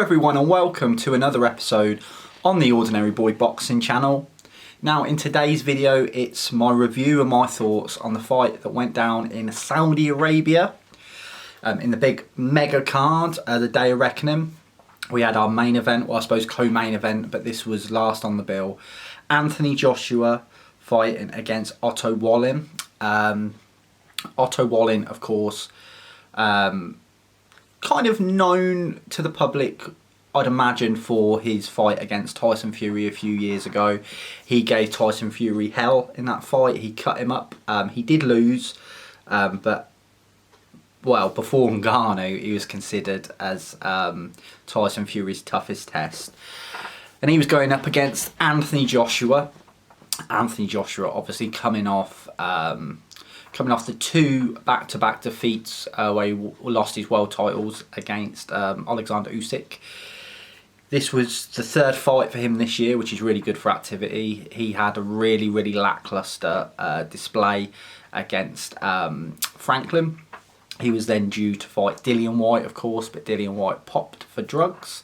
everyone and welcome to another episode on the Ordinary Boy Boxing channel. Now in today's video it's my review and my thoughts on the fight that went down in Saudi Arabia in the big mega card, the Day of Reckoning. We had our main event, well I suppose co-main event, but this was last on the bill. Anthony Joshua fighting against Otto Wallin. Otto Wallin, of course, kind of known to the public, I'd imagine, for his fight against Tyson Fury a few years ago. He gave Tyson Fury hell in that fight. He cut him up. He did lose, but well, before Ngannou, he was considered as Tyson Fury's toughest test. And he was going up against Anthony Joshua. Anthony Joshua obviously coming off the two back-to-back defeats where he lost his world titles against Alexander Usyk. This was the third fight for him this year, which is really good for activity. He had a really lackluster display against Franklin. He was then due to fight Dillian Whyte, of course, but Dillian Whyte popped for drugs.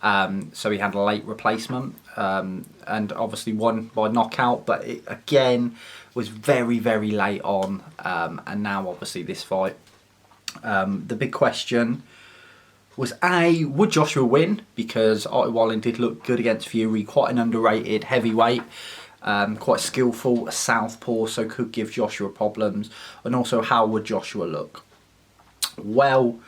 So he had a late replacement and obviously won by knockout, but it again was very late on, and now obviously this fight. The big question was, would Joshua win? Because Otto Wallin did look good against Fury, quite an underrated heavyweight, quite skillful, a southpaw, so could give Joshua problems. And also, how would Joshua look? Well,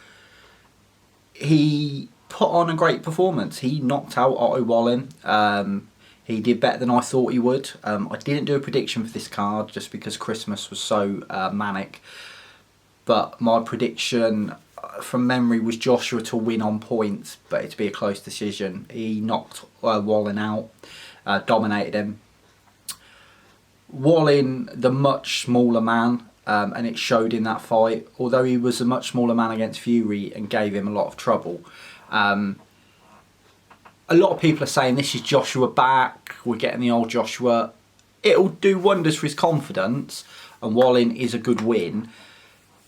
he put on a great performance. He knocked out Otto Wallin. He did better than I thought he would. I didn't do a prediction for this card just because Christmas was so manic. But my prediction from memory was Joshua to win on points, but it to be a close decision. He knocked Wallin out, dominated him. Wallin, the much smaller man, and it showed in that fight. Although he was a much smaller man against Fury and gave him a lot of trouble. A lot of people are saying this is Joshua back, we're getting the old Joshua. It'll do wonders for his confidence, and Wallin is a good win,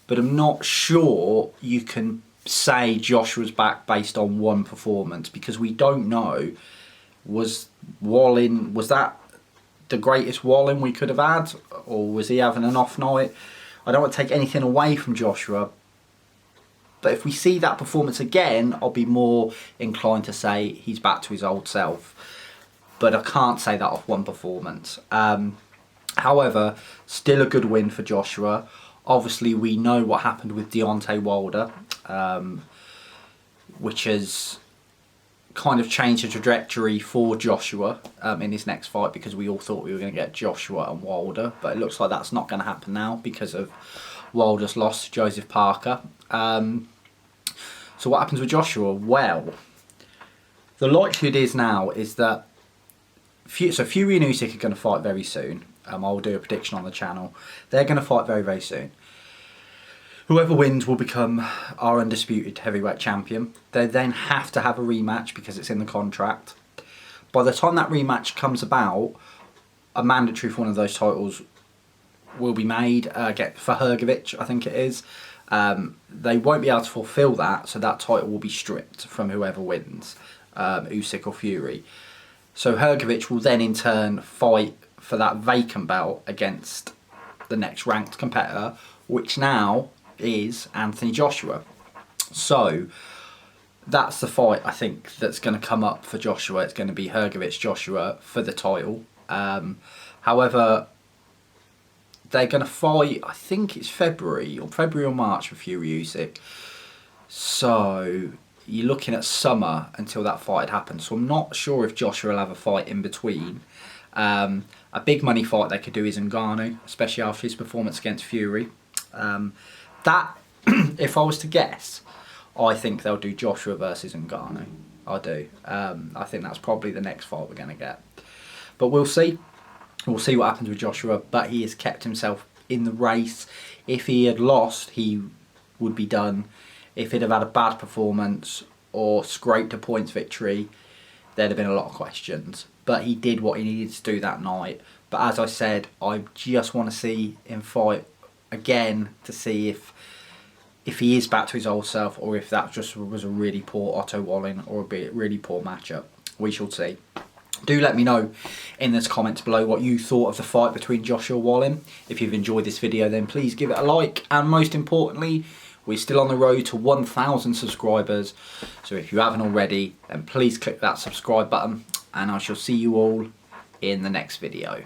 but I'm not sure you can say Joshua's back based on one performance, because we don't know, was that the greatest Wallin we could have had, or was he having an off night? I don't want to take anything away from Joshua, but if we see that performance again, I'll be more inclined to say he's back to his old self. But I can't say that off one performance. However, still a good win for Joshua. Obviously, we know what happened with Deontay Wilder, which has kind of changed the trajectory for Joshua in his next fight, because we all thought we were going to get Joshua and Wilder. But it looks like that's not going to happen now because of Wilder's loss to Joseph Parker. So what happens with Joshua? Well, the likelihood is now is that Fury and Usyk are going to fight very soon. I'll do a prediction on the channel. They're going to fight very soon. Whoever wins will become our undisputed heavyweight champion. They then have to have a rematch because it's in the contract. By the time that rematch comes about, a mandatory for one of those titles will be made for Hrgovic, I think it is. They won't be able to fulfill that, so that title will be stripped from whoever wins, Usyk or Fury. So Hrgovic will then in turn fight for that vacant belt against the next ranked competitor, which now is Anthony Joshua. So that's the fight I think that's going to come up for Joshua. It's going to be Hrgovic Joshua for the title. However, they're going to fight, I think it's February or March for Fury Usyk. So you're looking at summer until that fight happens. So I'm not sure if Joshua will have a fight in between. A big money fight they could do is Ngannou, especially after his performance against Fury. That, if I was to guess, I think they'll do Joshua versus Ngannou. I do. I think that's probably the next fight we're going to get. But we'll see. We'll see what happens with Joshua, but he has kept himself in the race. If he had lost, he would be done. If he'd have had a bad performance or scraped a points victory, there'd have been a lot of questions. But he did what he needed to do that night. But as I said, I just want to see him fight again to see if if he is back to his old self, or if that just was a really poor Otto Wallin or a really poor matchup. We shall see. Do let me know in the comments below what you thought of the fight between Joshua Wallin. If you've enjoyed this video, then please give it a like, and most importantly, we're still on the road to 1,000 subscribers, so if you haven't already, then please click that subscribe button, and I shall see you all in the next video.